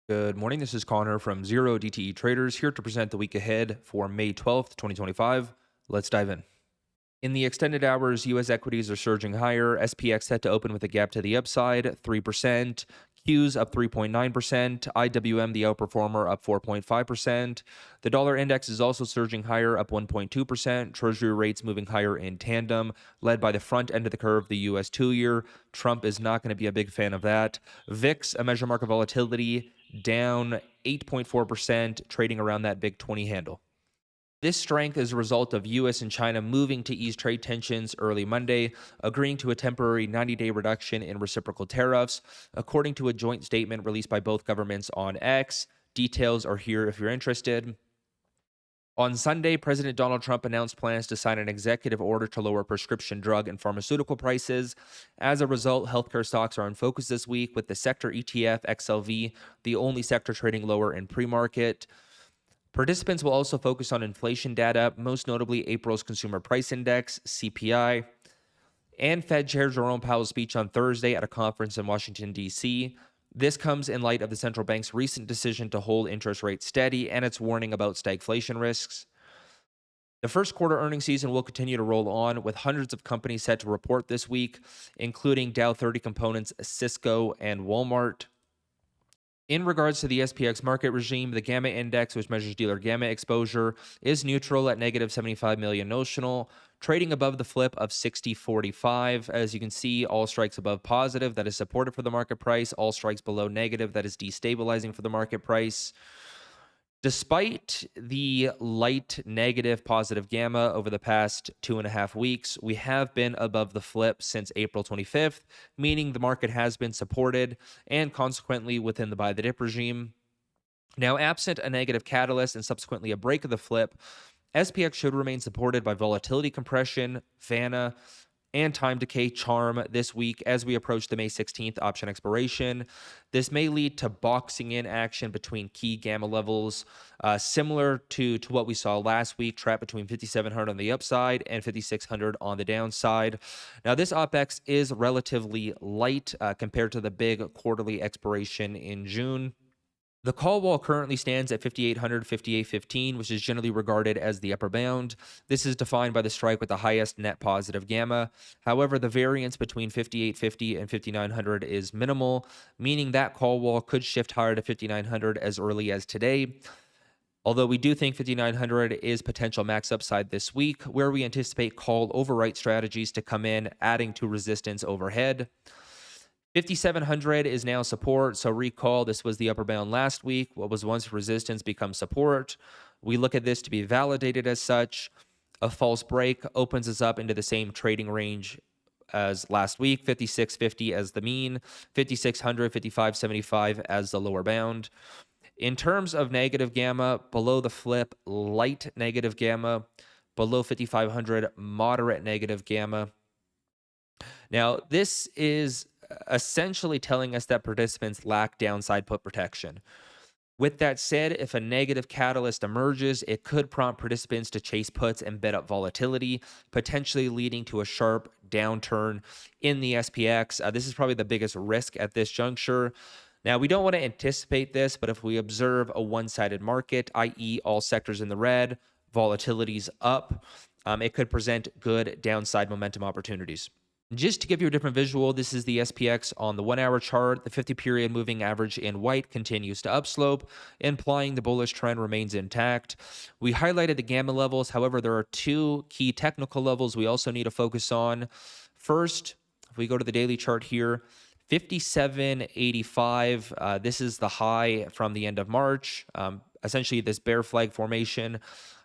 Good morning. This is Connor from Zero DTE Traders here to present the week ahead for May 12th, 2025. Let's dive in. In the extended hours, U.S. equities are surging higher. SPX set to open with a gap to the upside, 3%. Qs up 3.9%. IWM, the outperformer, up 4.5%. The dollar index is also surging higher, up 1.2%. Treasury rates moving higher in tandem, led by the front end of the curve, the U.S. 2-year. Trump is not going to be a big fan of that. VIX, a measure market volatility, down 8.4%, trading around that big 20 handle. This strength is a result of U.S. and China moving to ease trade tensions early Monday, agreeing to a temporary 90-day reduction in reciprocal tariffs, according to a joint statement released by both governments on X. Details are here if you're interested. On Sunday, President Donald Trump announced plans to sign an executive order to lower prescription drug and pharmaceutical prices. As a result, healthcare stocks are in focus this week, with the sector ETF XLV the only sector trading lower in pre-market. Participants will also focus on inflation data, most notably April's Consumer Price Index, CPI, and Fed Chair Jerome Powell's speech on Thursday at a conference in Washington, D.C. This comes in light of the central bank's recent decision to hold interest rates steady and its warning about stagflation risks. The first quarter earnings season will continue to roll on, with hundreds of companies set to report this week, including Dow 30 Components, Cisco, and Walmart. In regards to the SPX market regime, the Gamma Index, which measures dealer Gamma exposure, is neutral at negative 75 million notional, trading above the flip of 60.45. As you can see, all strikes above positive, that is supportive for the market price. All strikes below negative, that is destabilizing for the market price. Despite the light negative positive gamma over the past 2.5 weeks, we have been above the flip since April 25th, meaning the market has been supported and consequently within the buy the dip regime. Now, absent a negative catalyst and subsequently a break of the flip, SPX should remain supported by volatility compression, VANA, and time decay charm this week as we approach the May 16th option expiration. This may lead to boxing in action between key gamma levels, similar to what we saw last week, trapped between 5,700 on the upside and 5,600 on the downside. Now, this OPEX is relatively light compared to the big quarterly expiration in June. The call wall currently stands at 5,800, 5,815, which is generally regarded as the upper bound. This is defined by the strike with the highest net positive gamma. However, the variance between 5,850 and 5,900 is minimal, meaning that call wall could shift higher to 5,900 as early as today. Although we do think 5,900 is potential max upside this week, where we anticipate call overwrite strategies to come in, adding to resistance overhead. 5,700 is now support, so recall this was the upper bound last week. What was once resistance becomes support. We look at this to be validated as such. A false break opens us up into the same trading range as last week, 5,650 as the mean, 5,600, 5,575 as the lower bound. In terms of negative gamma, below the flip, light negative gamma, below 5,500, moderate negative gamma. Now, this is essentially telling us that participants lack downside put protection. With that said, if a negative catalyst emerges, it could prompt participants to chase puts and bet up volatility, potentially leading to a sharp downturn in the SPX. This is probably the biggest risk at this juncture. Now, we don't want to anticipate this, but if we observe a one-sided market, i.e. all sectors in the red, volatility's up, it could present good downside momentum opportunities. Just to give you a different visual, this is the SPX on the 1-hour chart. The 50-period moving average in white continues to upslope, implying the bullish trend remains intact. We highlighted the gamma levels. However, there are two key technical levels we also need to focus on. First, if we go to the daily chart here, 57.85. This is the high from the end of March. Essentially, this bear flag formation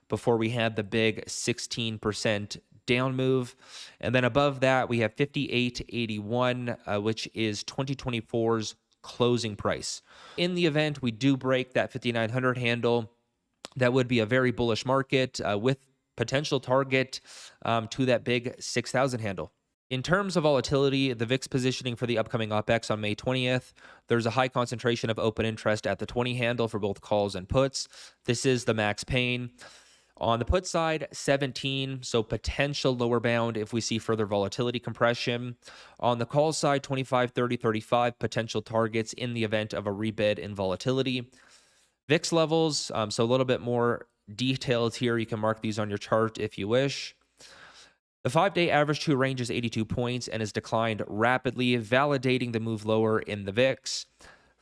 before we had the big 16% down move. And then above that, we have 58.81, which is 2024's closing price. In the event we do break that 5,900 handle, that would be a very bullish market with potential target to that big 6,000 handle. In terms of volatility, the VIX positioning for the upcoming OPEX on May 20th, there's a high concentration of open interest at the 20 handle for both calls and puts. This is the max pain. On the put side, 17, so potential lower bound if we see further volatility compression. On the call side, 25, 30, 35, potential targets in the event of a rebid in volatility. VIX levels, so a little bit more details here. You can mark these on your chart if you wish. The 5-day average true range is 82 points and has declined rapidly, validating the move lower in the VIX.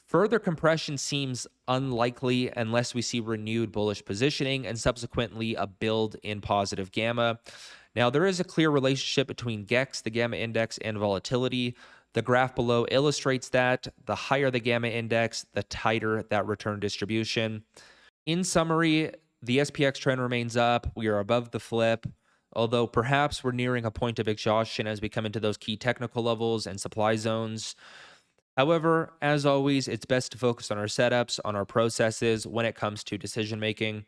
Further compression seems unlikely unless we see renewed bullish positioning and subsequently a build in positive gamma. Now, there is a clear relationship between GEX, the gamma index, and volatility. The graph below illustrates that. The higher the gamma index, the tighter that return distribution. In summary, the SPX trend remains up. We are above the flip, although perhaps we're nearing a point of exhaustion as we come into those key technical levels and supply zones. However, as always, it's best to focus on our setups, on our processes when it comes to decision making.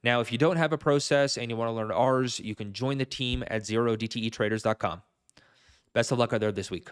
Now, if you don't have a process and you want to learn ours, you can join the team at 0dtetraders.com. Best of luck out there this week.